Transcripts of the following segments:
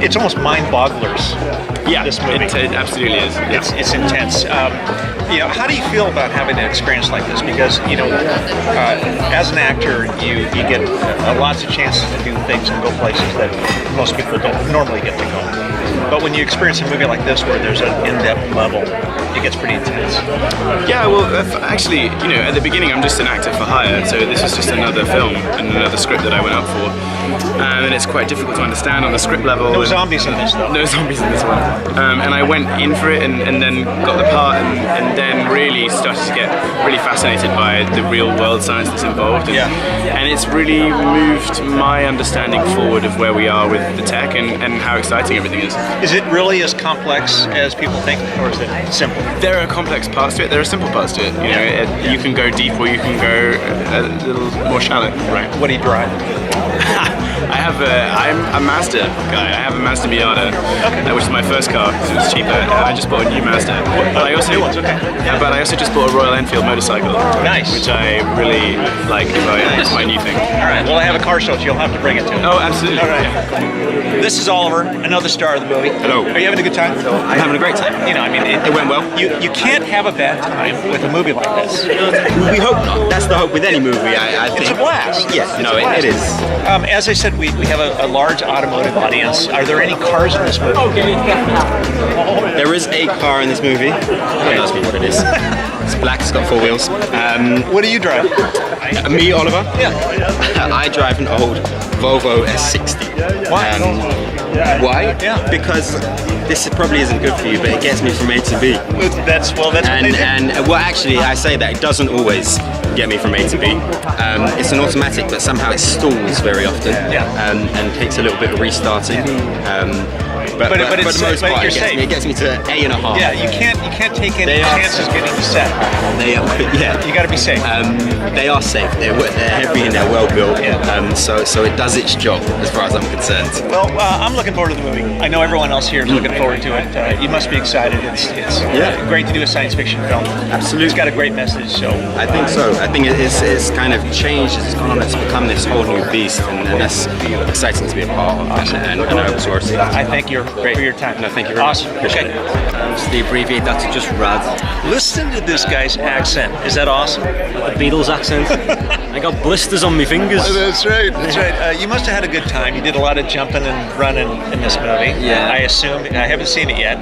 it's almost mind-bogglers. Yeah, this movie. it absolutely is. Yeah. It's intense. How do you feel about having an experience like this? Because as an actor, you get lots of chances to do things and go places that most people don't normally get to go. But when you experience a movie like this, where there's an in-depth level, it gets pretty intense. Yeah, well, actually, at the beginning, I'm just an actor for hire, so this is just another film and another script that I went up for, and it's quite difficult to understand on the script level. No zombies in this, though. No zombies in this one. And I went in for it, and then got the part, and then really started to get really fascinated by the real-world science that's involved. And it's really moved my understanding forward of where we are with the tech and how exciting everything is. Is it really as complex as people think, or is it simple? There are complex parts to it. There are simple parts to it. You can go deep, or you can go a little more shallow. Right. What do you drive? I'm a Mazda guy. I have a Mazda Miata, which is my first car because it was cheaper. I just bought a new Mazda. But I also just bought a Royal Enfield motorcycle. Nice. Which I really like. It's my new thing. All right. Well, I have a car show, so you'll have to bring it to me. Oh, absolutely. All right. Yeah. This is Oliver, another star of the movie. Hello. Are you having a good time? I'm having a great time. It went well. You can't have a bad time with a movie like this. We hope not. That's the hope with any movie, I think. It's a blast. Yes, it is. As I said, we have a large automotive audience. Are there any cars in this movie? There is a car in this movie. Don't ask me what it is. It's black, it's got 4 wheels. What do you drive? Me, Oliver? Yeah. I drive an old Volvo S60. Why? Why? Yeah. Because this probably isn't good for you, but it gets me from A to B. That's what they do. Actually, I say that it doesn't always get me from A to B. It's an automatic, but somehow it stalls very often, and takes a little bit of restarting. But for the most part, it gets me to A&a half. Yeah, you can't take any chances getting set. You got to be safe. They are safe. They're heavy and they're well built. So it does its job as far as I'm concerned. Well, I'm looking forward to the movie. I know everyone else here is looking forward to it. You must be excited. It's great to do a science fiction film. Absolutely. It's got a great message. So I think so. I think it's kind of changed. It's gone. It's become this whole new beast, and that's exciting to be a part of. Awesome. And I hope it's worth it. I thank you for your time. No, thank you very much. Awesome. Appreciate it. They abbreviate that to just RAD. Listen to this guy's accent. Is that awesome? The Beatles accent. I got blisters on my fingers. That's right. That's right. You must have had a good time. You did a lot of jumping and running in this movie. Yeah. I assume. I haven't seen it yet.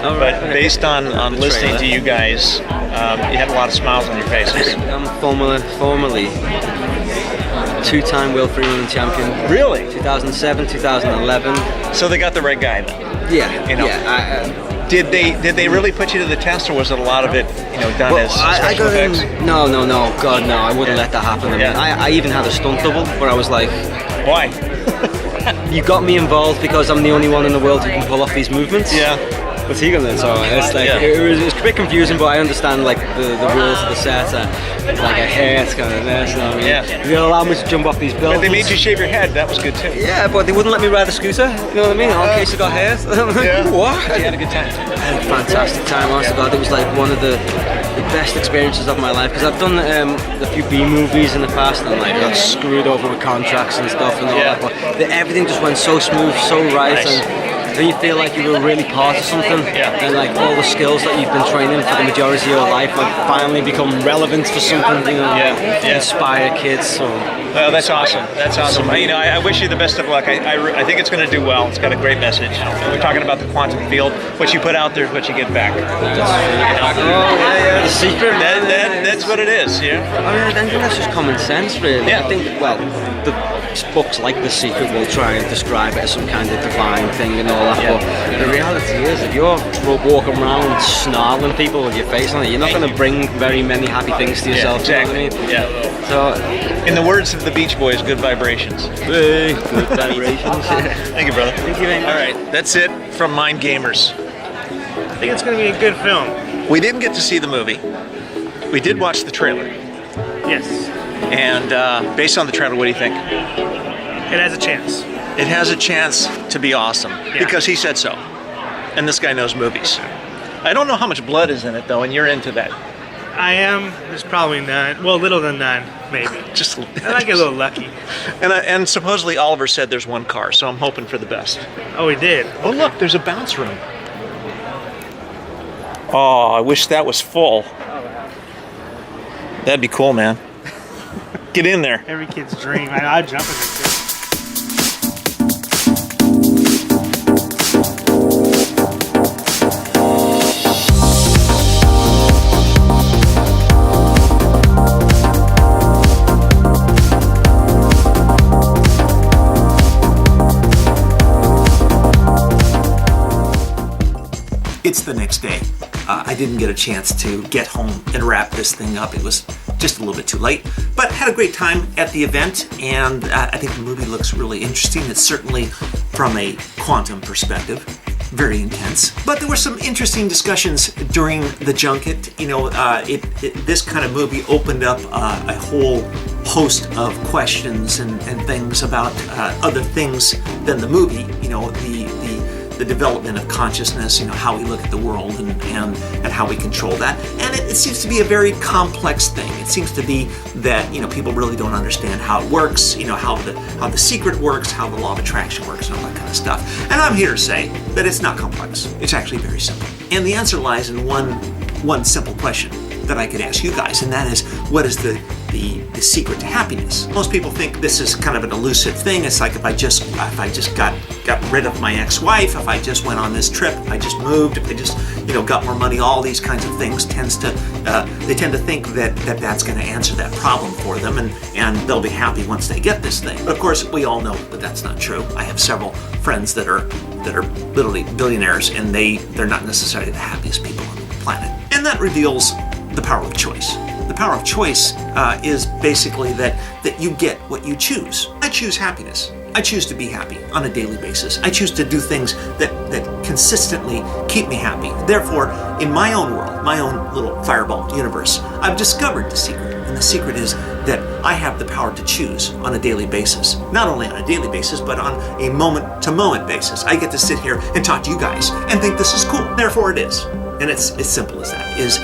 But based on listening to you guys, you had a lot of smiles on your faces. I'm formerly two-time World Freeman champion. Really? 2007, 2011. So they got the right guy then. Yeah. Yeah. Did they really put you to the test, or was it a lot of it, done as special effects? No. God, no. I wouldn't let that happen. I even had a stunt double where I was like, why? You got me involved because I'm the only one in the world who can pull off these movements. Yeah. What's he gonna do? So it's like it was a bit confusing, but I understand like the rules of the set. Like a hair, it's kind of this. You know what I mean? Yeah. You allow me to jump off these buildings. But they made you shave your head. That was good too. Yeah, but they wouldn't let me ride a scooter. You know what I mean? In case I got hair. Yeah. What? You had a good time. Fantastic time. Honest to God, it was like one of the best experiences of my life because I've done a few B movies in the past and like got screwed over with contracts and stuff and all that. But everything just went so smooth, so right. Nice. And then you feel like you were really part of something, and like all the skills that you've been training for the majority of your life have finally become relevant for something, inspire kids. So well, that's awesome. That's awesome. I wish you the best of luck. I think it's going to do well. It's got a great message. We're talking about the quantum field. What you put out there is what you get back. The secret. That's what it is. Yeah. I think that's just common sense, really. Yeah. I think the books like The Secret will try and describe it as some kind of divine thing and all that, but the reality is if you're walking around snarling people with your face on it, you're not going to bring very many happy things to yourself. Exactly. You know what I mean? Yeah. So, in the words of the Beach Boys, good vibrations. Hey, good vibrations. Thank you, brother. Thank you very much. All right, that's it from Mind Gamers. I think it's going to be a good film. We didn't get to see the movie. We did watch the trailer. Yes. And based on the trailer, what do you think? It has a chance. It has a chance to be awesome because he said so. And this guy knows movies. I don't know how much blood is in it though, and you're into that. I am. There's probably none. Well, little than none, maybe. Just I might get a little lucky. and supposedly Oliver said there's one car, so I'm hoping for the best. Oh, we did. Oh look, there's a bounce room. Oh, I wish that was full. That'd be cool, man. Get in there. Every kid's dream. I'd jump in it too. It's the next day. I didn't get a chance to get home and wrap this thing up. It was just a little bit too late, but had a great time at the event, and I think the movie looks really interesting. It's certainly, from a quantum perspective, very intense. But there were some interesting discussions during the junket. You know, this kind of movie opened up a whole host of questions and things about other things than the movie. You know, the development of consciousness, you know, how we look at the world and how we control that. And it seems to be a very complex thing. It seems to be that, you know, people really don't understand how it works, you know, how the secret works, how the law of attraction works, and all that kind of stuff. And I'm here to say that it's not complex. It's actually very simple. And the answer lies in one simple question that I could ask you guys, and that is, what is the secret to happiness? Most people think this is kind of an elusive thing. It's like if I just got rid of my ex-wife, if I just went on this trip, if I just moved, if I just, you know, got more money, all these kinds of things they tend to think that that's going to answer that problem for them, and they'll be happy once they get this thing. But of course, we all know that that's not true. I have several friends that are literally billionaires, and they're not necessarily the happiest people on the planet. And that reveals the power of choice. The power of choice is basically that you get what you choose. I choose happiness. I choose to be happy on a daily basis. I choose to do things that consistently keep me happy. Therefore, in my own world, my own little fireball universe, I've discovered the secret. And the secret is that I have the power to choose on a daily basis. Not only on a daily basis, but on a moment-to-moment basis. I get to sit here and talk to you guys and think this is cool. Therefore it is. And it's as simple as that, is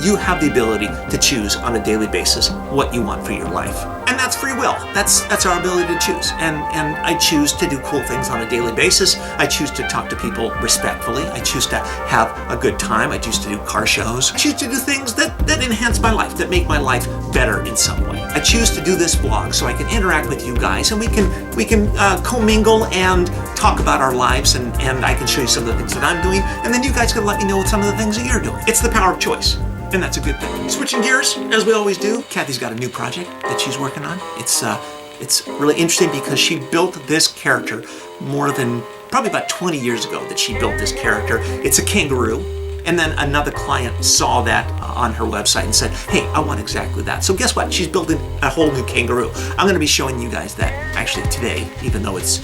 you have the ability to choose on a daily basis what you want for your life. And that's free will. That's our ability to choose. And I choose to do cool things on a daily basis. I choose to talk to people respectfully. I choose to have a good time. I choose to do car shows. I choose to do things that enhance my life, that make my life better in some way. I choose to do this vlog so I can interact with you guys, and we can commingle and talk about our lives, and I can show you some of the things that I'm doing, and then you guys can let me know some of the things that you're doing. It's the power of choice, and that's a good thing. Switching gears, as we always do, Kathy's got a new project that she's working on. It's really interesting because she built this character more than probably about 20 years ago that she built this character. It's a kangaroo. And then another client saw that on her website and said, hey, I want exactly that. So guess what? She's building a whole new kangaroo. I'm going to be showing you guys that actually today, even though it's...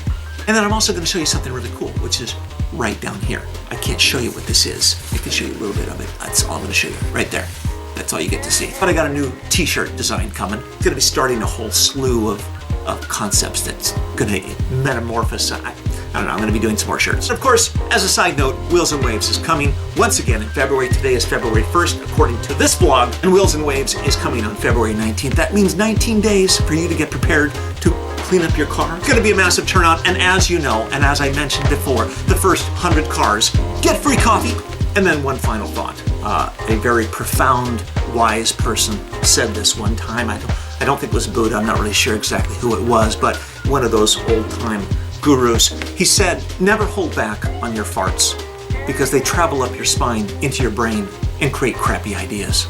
And then I'm also going to show you something really cool, which is right down here. I can't show you what this is. I can show you a little bit of it. That's all I'm going to show you right there. That's all you get to see. But I got a new t-shirt design coming. It's going to be starting a whole slew of concepts that's going to metamorphose. I don't know, I'm going to be doing some more shirts. Of course, as a side note, Wheels and Waves is coming once again in February. Today is February 1st, according to this vlog, and Wheels and Waves is coming on February 19th. That means 19 days for you to get prepared to clean up your car. It's going to be a massive turnout, and as you know, and as I mentioned before, the first 100 cars get free coffee. And then one final thought. A very profound, wise person said this one time. I don't think it was Buddha, I'm not really sure exactly who it was, but one of those old-time gurus. He said, never hold back on your farts because they travel up your spine into your brain and create crappy ideas.